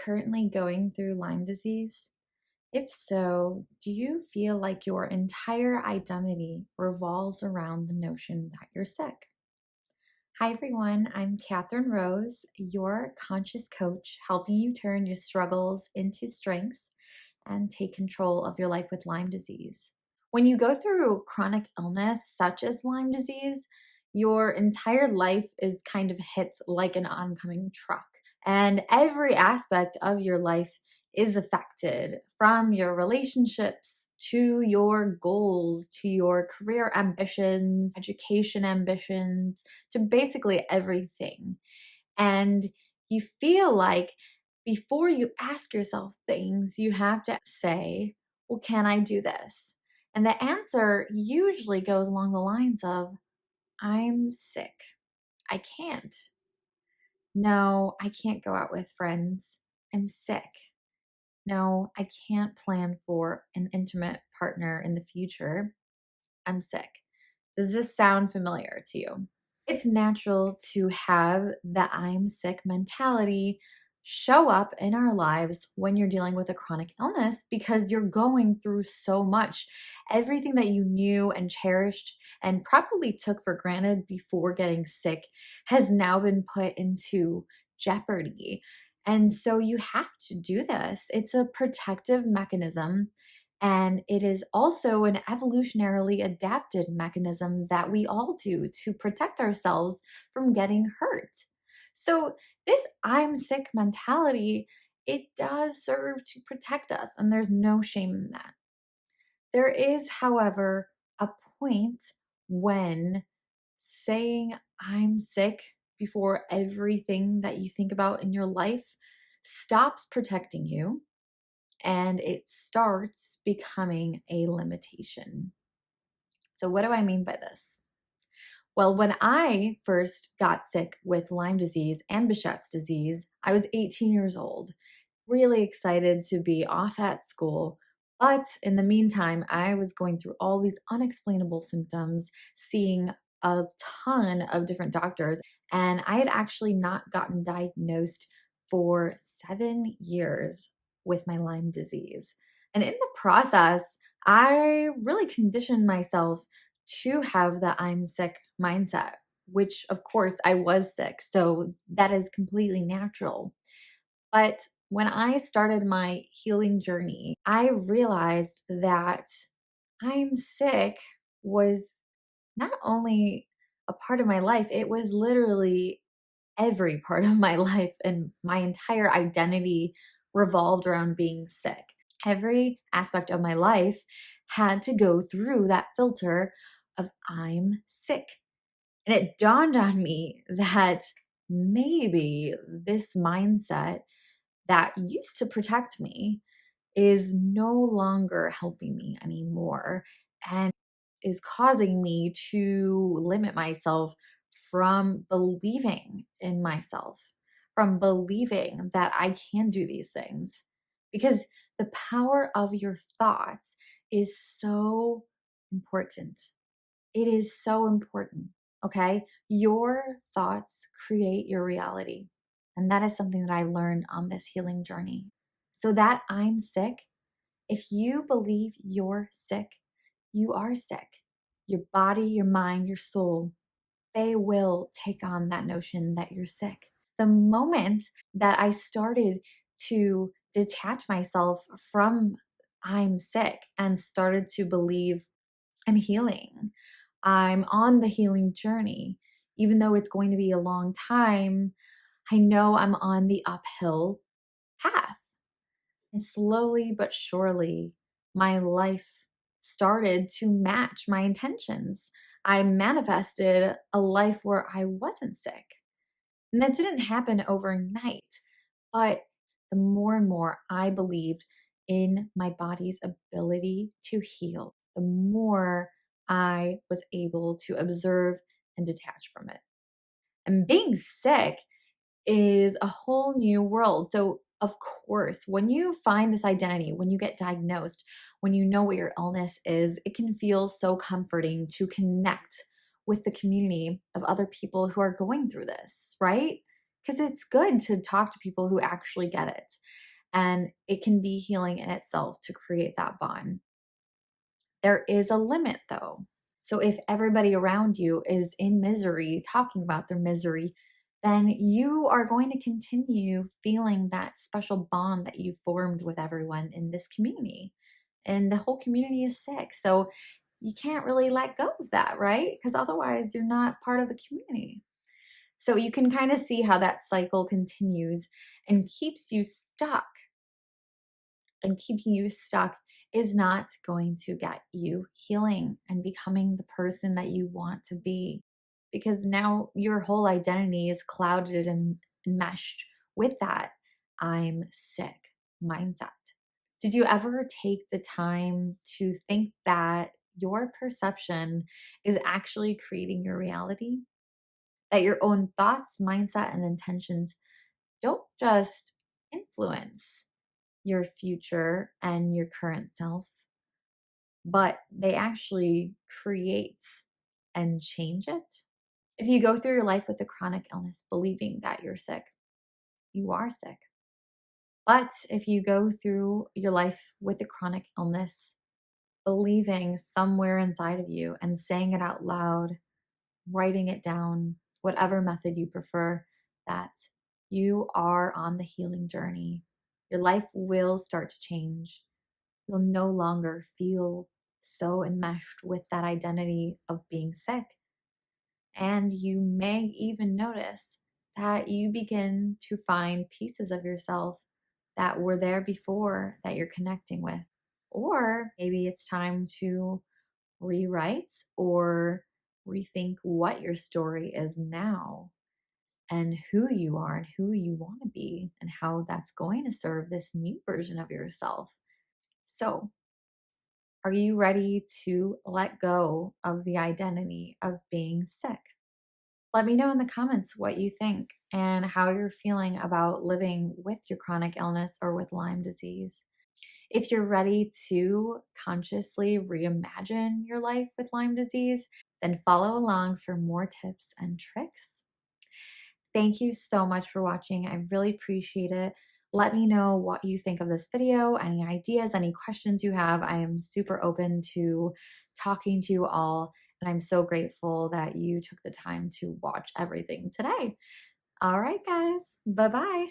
currently going through Lyme disease? If so, do you feel like your entire identity revolves around the notion that you're sick? Hi, everyone. I'm Catherine Rose, your conscious coach, helping you turn your struggles into strengths and take control of your life with Lyme disease. When you go through chronic illness such as Lyme disease, your entire life is kind of hit like an oncoming truck, and every aspect of your life is affected, from your relationships to your goals, to your career ambitions, education ambitions, to basically everything. And you feel like before you ask yourself things, you have to say, well, can I do this? And the answer usually goes along the lines of, I'm sick. I can't. No, I can't go out with friends. I'm sick. No, I can't plan for an intimate partner in the future. I'm sick. Does this sound familiar to you? It's natural to have the I'm sick mentality show up in our lives when you're dealing with a chronic illness because you're going through so much. Everything that you knew and cherished and probably took for granted before getting sick has now been put into jeopardy. And so you have to do this. It's a protective mechanism, and it is also an evolutionarily adapted mechanism that we all do to protect ourselves from getting hurt. So, this I'm sick mentality, it does serve to protect us, and there's no shame in that. There is, however, a point when saying I'm sick before everything that you think about in your life stops protecting you and it starts becoming a limitation. So, what do I mean by this? Well, when I first got sick with Lyme disease and Behçet's disease, I was 18 years old, really excited to be off at school. But in the meantime, I was going through all these unexplainable symptoms, seeing a ton of different doctors, and I had actually not gotten diagnosed for 7 years with my Lyme disease. And in the process, I really conditioned myself to have the I'm sick mindset, which of course I was sick. So that is completely natural. But when I started my healing journey, I realized that I'm sick was not only a part of my life, it was literally every part of my life, and my entire identity revolved around being sick. Every aspect of my life had to go through that filter of I'm sick. And it dawned on me that maybe this mindset that used to protect me is no longer helping me anymore and is causing me to limit myself from believing in myself, from believing that I can do these things. Because the power of your thoughts is so important. It is so important. Okay. Your thoughts create your reality. And that is something that I learned on this healing journey. So, that I'm sick, if you believe you're sick, you are sick. Your body, your mind, your soul, they will take on that notion that you're sick. The moment that I started to detach myself from I'm sick and started to believe I'm healing, I'm on the healing journey, even though it's going to be a long time, I know I'm on the uphill path. And slowly but surely, my life started to match my intentions. I manifested a life where I wasn't sick. And that didn't happen overnight, but the more and more I believed in my body's ability to heal, the more I was able to observe and detach from it. And being sick is a whole new world. So, of course, when you find this identity, when you get diagnosed, when you know what your illness is, it can feel so comforting to connect with the community of other people who are going through this, right? because it's good to talk to people who actually get it. And it can be healing in itself to create that bond. There is a limit though. So if everybody around you is in misery, talking about their misery, then you are going to continue feeling that special bond that you formed with everyone in this community. And the whole community is sick. So you can't really let go of that, right? Because otherwise you're not part of the community. So you can kind of see how that cycle continues and keeps you stuck, and keeping you stuck is not going to get you healing and becoming the person that you want to be, because now your whole identity is clouded and meshed with that I'm sick mindset. Did you ever take the time to think that your perception is actually creating your reality? That your own thoughts, mindset, and intentions don't just influence your future and your current self, but they actually create and change it. If you go through your life with a chronic illness believing that you're sick, you are sick. But if you go through your life with a chronic illness believing somewhere inside of you and saying it out loud, writing it down, whatever method you prefer, that you are on the healing journey, your life will start to change. You'll no longer feel so enmeshed with that identity of being sick. And you may even notice that you begin to find pieces of yourself that were there before that you're connecting with. Or maybe it's time to rewrite or rethink what your story is now and who you are and who you want to be and how that's going to serve this new version of yourself. So, are you ready to let go of the identity of being sick? Let me know in the comments what you think and how you're feeling about living with your chronic illness or with Lyme disease. If you're ready to consciously reimagine your life with Lyme disease, then follow along for more tips and tricks. Thank you so much for watching. I really appreciate it. Let me know what you think of this video, any ideas, any questions you have. I am super open to talking to you all, and I'm so grateful that you took the time to watch everything today. All right, guys. Bye bye.